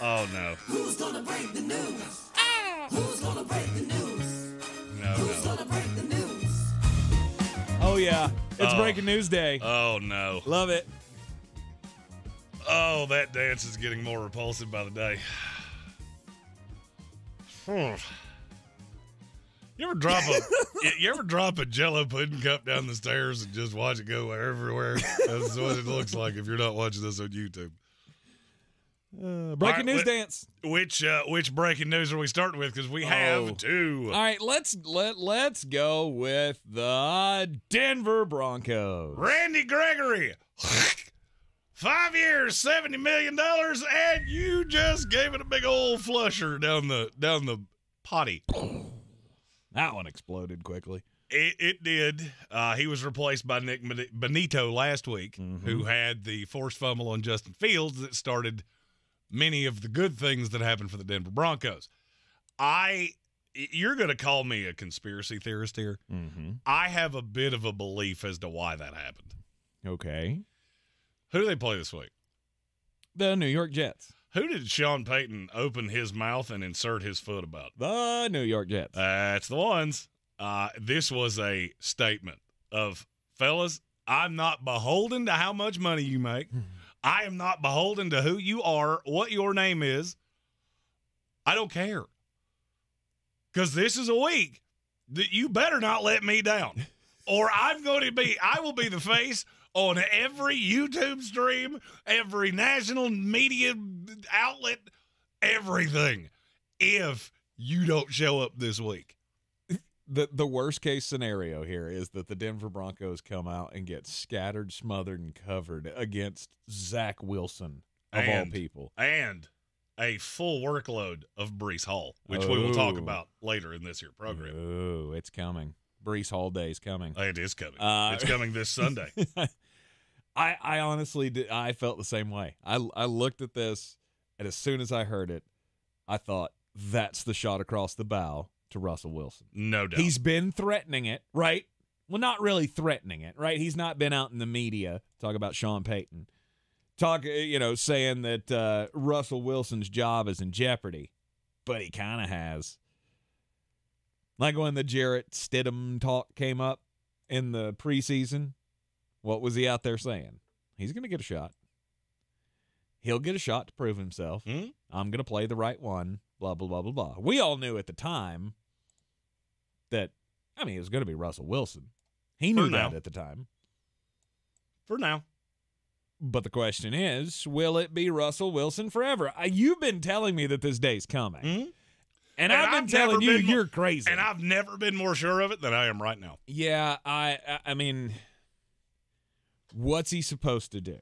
Oh, no. Who's gonna break the news? Who's gonna break the news? Who's gonna break the news? Oh, yeah. It's breaking news day. Oh, no. Love it. Oh, that dance is getting more repulsive by the day. You ever drop a Jell-O pudding cup down the stairs and just watch it go everywhere? That's what it looks like if you're not watching this on YouTube. Breaking news dance. Which breaking news are we starting with? Because we have two. All right, let's go with the Denver Broncos. Randy Gregory, 5 years, $70 million, and you just gave it a big old flusher down the potty. That one exploded quickly. It did. He was replaced by Nick Benito last week, who had the forced fumble on Justin Fields that started many of the good things that happened for the Denver Broncos. You're going to call me a conspiracy theorist here. Mm-hmm. I have a bit of a belief as to why that happened. Okay. Who do they play this week? The New York Jets. Who did Sean Payton open his mouth and insert his foot about? The New York Jets. That's the ones. This was a statement of, fellas, I'm not beholden to how much money you make. I am not beholden to who you are, what your name is. I don't care. Because this is a week that you better not let me down. Or I will be the face on every YouTube stream, every national media outlet, everything, if you don't show up this week. The worst case scenario here is that the Denver Broncos come out and get scattered, smothered, and covered against Zach Wilson, of all people. And a full workload of Breece Hall, which we will talk about later in this here program. Oh, it's coming. Breece Hall Day is coming. It is coming. It's coming this Sunday. I honestly did. I felt the same way. I looked at this, and as soon as I heard it, I thought, that's the shot across the bow to Russell Wilson. No doubt. He's been threatening it, right? Well, not really threatening it, right? He's not been out in the media talk about Sean Payton, saying that Russell Wilson's job is in jeopardy, but he kind of has. Like when the Jarrett Stidham talk came up in the preseason, what was he out there saying? He's going to get a shot. He'll get a shot to prove himself. Mm-hmm. I'm going to play the right one, blah, blah, blah, blah, blah. We all knew at the time that, it was going to be Russell Wilson. He knew that at the time. For now. But the question is, will it be Russell Wilson forever? You've been telling me that this day's coming. Mm-hmm. And I've been telling you you're crazy. And I've never been more sure of it than I am right now. Yeah, I mean, what's he supposed to do?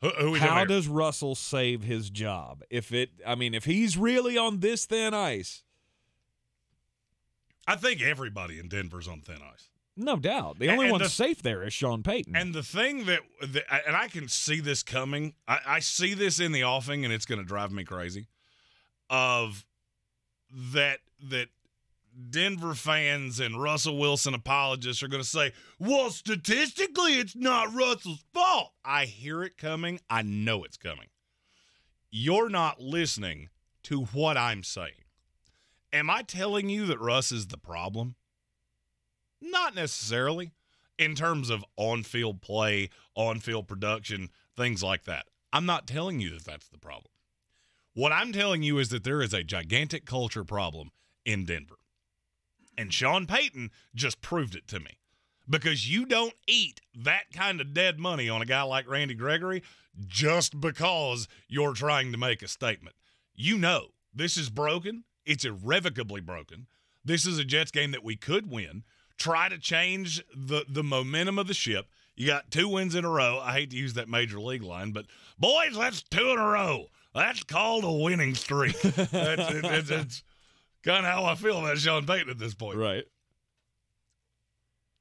How does Russell save his job? If he's really on this thin ice. I think everybody in Denver's on thin ice. No doubt. The only one safe there is Sean Payton. And the thing and I can see this coming. I see this in the offing, and it's going to drive me crazy. Of that Denver fans and Russell Wilson apologists are going to say, well, statistically, it's not Russell's fault. I hear it coming. I know it's coming. You're not listening to what I'm saying. Am I telling you that Russ is the problem? Not necessarily in terms of on-field play, on-field production, things like that. I'm not telling you that that's the problem. What I'm telling you is that there is a gigantic culture problem in Denver. And Sean Payton just proved it to me. Because you don't eat that kind of dead money on a guy like Randy Gregory just because you're trying to make a statement. You know this is broken. It's irrevocably broken. This is a Jets game that we could win. Try to change the momentum of the ship. You got 2 wins in a row. I hate to use that major league line, but boys, that's 2 in a row. That's called a winning streak. It's kind of how I feel about Sean Payton at this point. Right.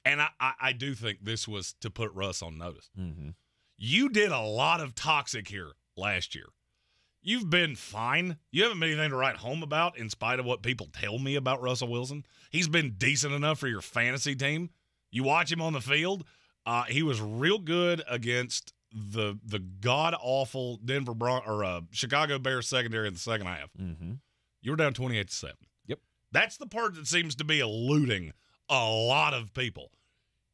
And I do think this was to put Russ on notice. Mm-hmm. You did a lot of toxic here last year. You've been fine. You haven't been anything to write home about in spite of what people tell me about Russell Wilson. He's been decent enough for your fantasy team. You watch him on the field. He was real good against the god awful Chicago Bears secondary in the second half. Mm-hmm. You were down 28-7. Yep. That's the part that seems to be eluding a lot of people.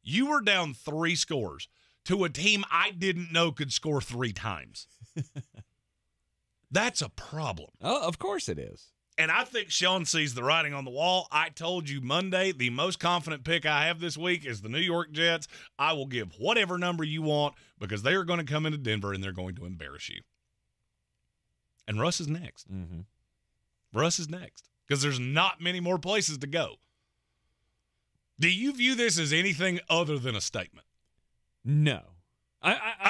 You were down 3 scores to a team I didn't know could score 3 times. That's a problem. Oh, of course it is. And I think Sean sees the writing on the wall. I told you Monday, the most confident pick I have this week is the New York Jets. I will give whatever number you want because they are going to come into Denver and they're going to embarrass you. And Russ is next. Mm-hmm. Russ is next because there's not many more places to go. Do you view this as anything other than a statement? No.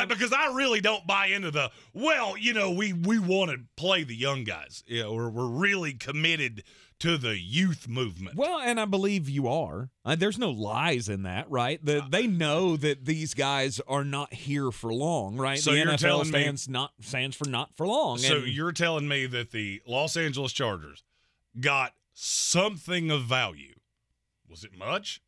Because I really don't buy into the, we want to play the young guys. We're really committed to the youth movement. Well, and I believe you are. There's no lies in that, right? They know that these guys are not here for long, right? So the you're NFL telling stands for not for long. So you're telling me that the Los Angeles Chargers got something of value. Was it much?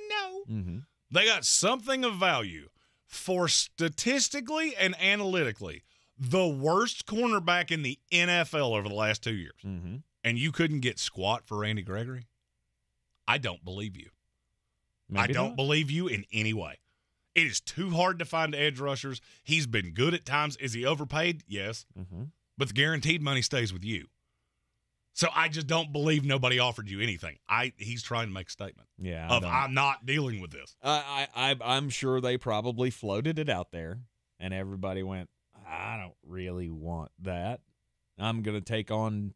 No. Mm-hmm. They got something of value for statistically and analytically the worst cornerback in the NFL over the last 2 years. Mm-hmm. And you couldn't get squat for Randy Gregory? I don't believe you. I don't believe you in any way. It is too hard to find edge rushers. He's been good at times. Is he overpaid? Yes. Mm-hmm. But the guaranteed money stays with you. So I just don't believe nobody offered you anything. He's trying to make a statement. Yeah, I'm not dealing with this. I'm sure they probably floated it out there, and everybody went, I don't really want that. I'm going to take on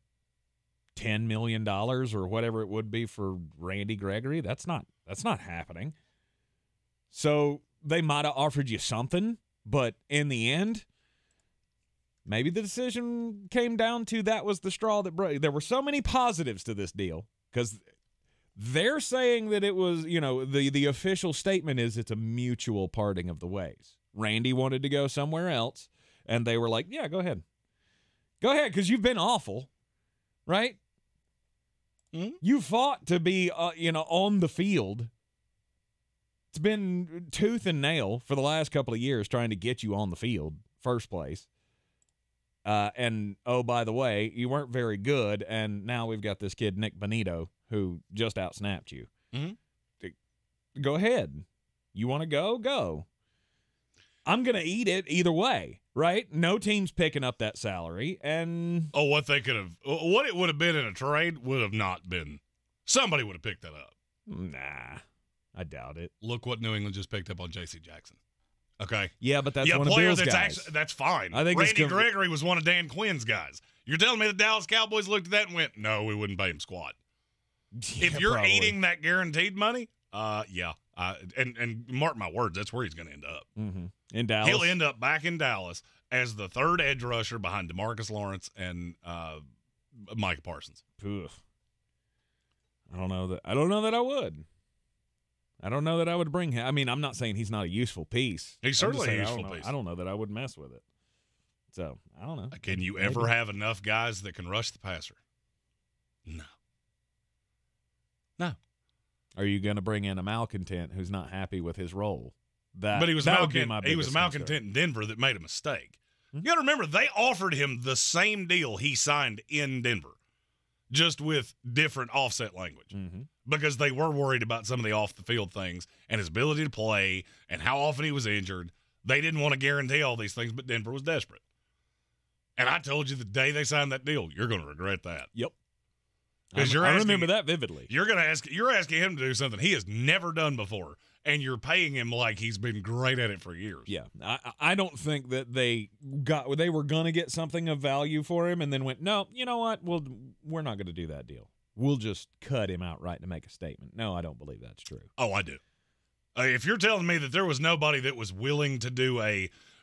$10 million or whatever it would be for Randy Gregory. That's not happening. So they might have offered you something, but in the end, maybe the decision came down to that was the straw that broke. There were so many positives to this deal because they're saying that it was, the official statement is it's a mutual parting of the ways. Randy wanted to go somewhere else, and they were like, yeah, go ahead. Go ahead, because you've been awful, right? Mm-hmm. You fought to be, on the field. It's been tooth and nail for the last couple of years trying to get you on the field, first place. And, oh, by the way, you weren't very good, and now we've got this kid, Nick Bonito, who just outsnapped you. Mm-hmm. Go ahead. You want to go? Go. I'm going to eat it either way, right? No team's picking up that salary, and... Oh, what it would have been in a trade would have not been. Somebody would have picked that up. Nah, I doubt it. Look what New England just picked up on J.C. Jackson. Okay. Yeah, but that's one of Bill's guys. That's fine. I think Randy Gregory was one of Dan Quinn's guys. You're telling me the Dallas Cowboys looked at that and went, no, we wouldn't pay him squat. Yeah, if you're probably eating that guaranteed money, yeah. And mark my words, that's where he's going to end up. Mm-hmm. In Dallas. He'll end up back in Dallas as the third edge rusher behind DeMarcus Lawrence and Micah Parsons. Oof. I don't know that I would. I don't know that I would bring him. I mean, I'm not saying he's not a useful piece. He's certainly a useful piece. I don't know that I would mess with it. So, I don't know. Can you ever have enough guys that can rush the passer? No. Are you going to bring in a malcontent who's not happy with his role? But he was a malcontent in Denver that made a mistake. Mm-hmm. You got to remember, they offered him the same deal he signed in Denver, just with different offset language. Mm-hmm. Because they were worried about some of the off-the-field things and his ability to play and how often he was injured. They didn't want to guarantee all these things, but Denver was desperate. And I told you the day they signed that deal, you're going to regret that. Yep. Because I remember that vividly. You're asking him to do something he has never done before, and you're paying him like he's been great at it for years. Yeah, I don't think that they were going to get something of value for him, and then went, no, you know what? We're not going to do that deal. We'll just cut him outright to make a statement. No, I don't believe that's true. Oh, I do. If you're telling me that there was nobody that was willing to do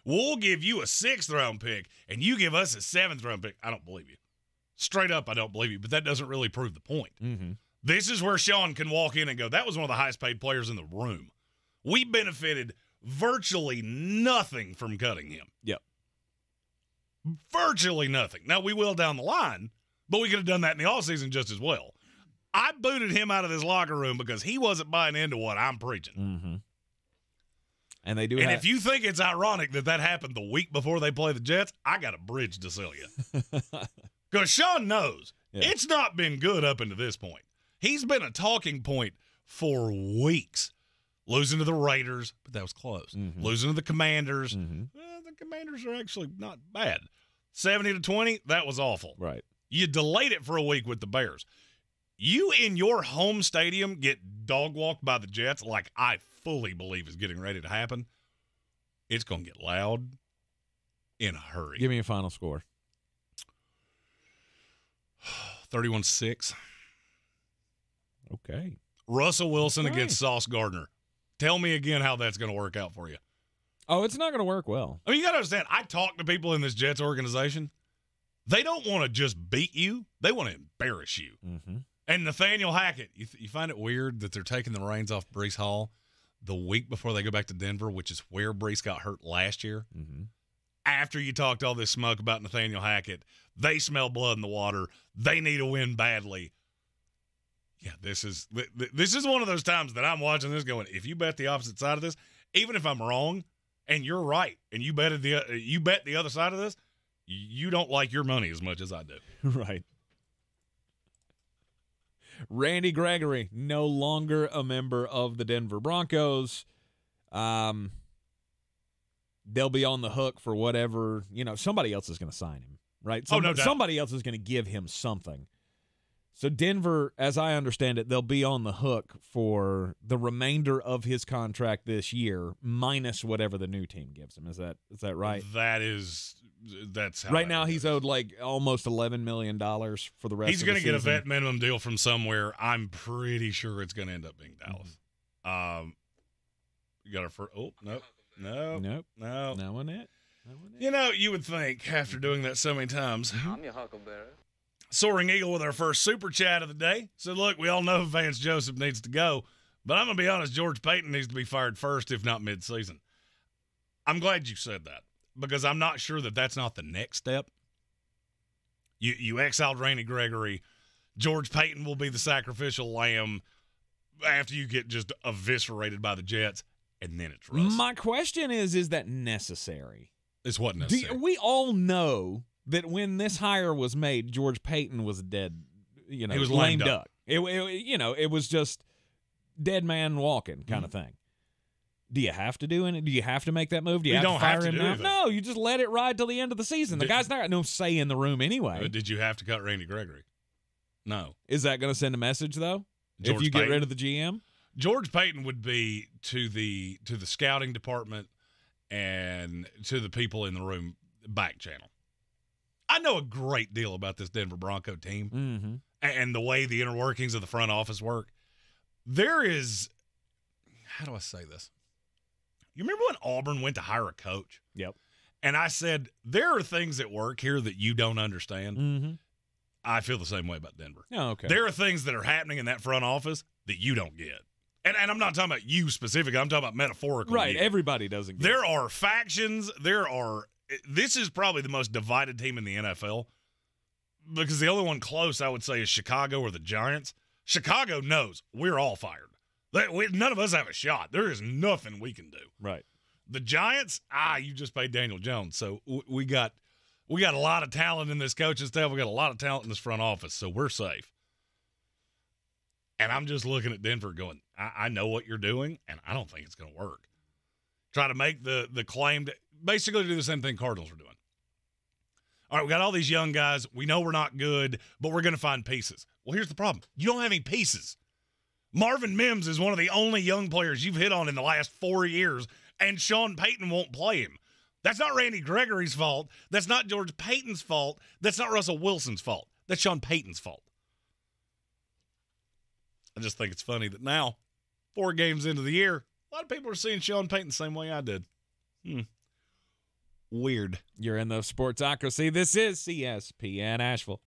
we'll give you a 6th-round pick and you give us a 7th-round pick, I don't believe you. Straight up, I don't believe you, but that doesn't really prove the point. Mm-hmm. This is where Sean can walk in and go, that was one of the highest-paid players in the room. We benefited virtually nothing from cutting him. Yep. Virtually nothing. Now, we will down the line, but we could have done that in the offseason just as well. I booted him out of this locker room because he wasn't buying into what I'm preaching. Mm-hmm. And they do. And if you think it's ironic that happened the week before they play the Jets, I got a bridge to sell you. Because Sean knows it's not been good up until this point. He's been a talking point for weeks. Losing to the Raiders, but that was close. Mm-hmm. Losing to the Commanders. Mm-hmm. The Commanders are actually not bad. 70-20, that was awful. Right. You delayed it for a week with the Bears. You in your home stadium get dog walked by the Jets like I fully believe is getting ready to happen. It's going to get loud in a hurry. Give me a final score. 31-6. Okay. Russell Wilson against Sauce Gardner. Tell me again how that's going to work out for you. Oh, it's not going to work well. I mean, you got to understand, I talk to people in this Jets organization. They don't want to just beat you. They want to embarrass you. Mm-hmm. And Nathaniel Hackett, you find it weird that they're taking the reins off Breece Hall the week before they go back to Denver, which is where Breece got hurt last year. Mm-hmm. After you talked all this smoke about Nathaniel Hackett, they smell blood in the water. They need a win badly. Yeah, this is one of those times that I'm watching this going, if you bet the opposite side of this, even if I'm wrong and you're right and you bet the other side of this, you don't like your money as much as I do. Right. Randy Gregory, no longer a member of the Denver Broncos. They'll be on the hook for whatever, somebody else is going to sign him, right? No doubt. Somebody else is going to give him something. So Denver, as I understand it, they'll be on the hook for the remainder of his contract this year, minus whatever the new team gives him. Is that right? That's how right now he's owed like almost $11 million for the rest. He's going to get a vet minimum deal from somewhere. I'm pretty sure it's going to end up being Dallas. Mm-hmm. You got our first. Oh no. Not one it. You would think after doing that so many times. I'm your huckleberry. Soaring Eagle with our first super chat of the day. So, look, we all know Vance Joseph needs to go. But I'm going to be honest, George Payton needs to be fired first, if not midseason. I'm glad you said that because I'm not sure that that's not the next step. You exiled Randy Gregory. George Payton will be the sacrificial lamb after you get just eviscerated by the Jets, and then it's Russ. My question is that necessary? It's what necessary. We all know that when this hire was made, George Payton was dead. He was lame duck. It was just dead man walking kind of thing. Do you have to do it? Do you have to make that move? Do you have to fire him now? No, you just let it ride till the end of the season. The guy's not got no say in the room anyway. Did you have to cut Randy Gregory? No. Is that going to send a message though? If you get rid of the GM? George Payton would be to the scouting department and to the people in the room back channel. I know a great deal about this Denver Bronco team and the way the inner workings of the front office work. There is, how do I say this? You remember when Auburn went to hire a coach? Yep. And I said, there are things at work here that you don't understand. Mm-hmm. I feel the same way about Denver. Oh, okay. There are things that are happening in that front office that you don't get. And I'm not talking about you specifically. I'm talking about metaphorical. Right. You. Everybody doesn't get There are factions. This is probably the most divided team in the NFL because the only one close, I would say, is Chicago or the Giants. Chicago knows we're all fired. None of us have a shot. There is nothing we can do. Right. The Giants, you just paid Daniel Jones. So we got a lot of talent in this coaching staff. We got a lot of talent in this front office, so we're safe. And I'm just looking at Denver going, I know what you're doing, and I don't think it's going to work. Try to make the claim to basically do the same thing Cardinals are doing. All right, we got all these young guys. We know we're not good, but we're going to find pieces. Well, here's the problem. You don't have any pieces. Marvin Mims is one of the only young players you've hit on in the last 4 years, and Sean Payton won't play him. That's not Randy Gregory's fault. That's not George Payton's fault. That's not Russell Wilson's fault. That's Sean Payton's fault. I just think it's funny that now, 4 games into the year, a lot of people are seeing Sean Payton the same way I did. Weird. You're in the Sportsocracy. This is ESPN Asheville.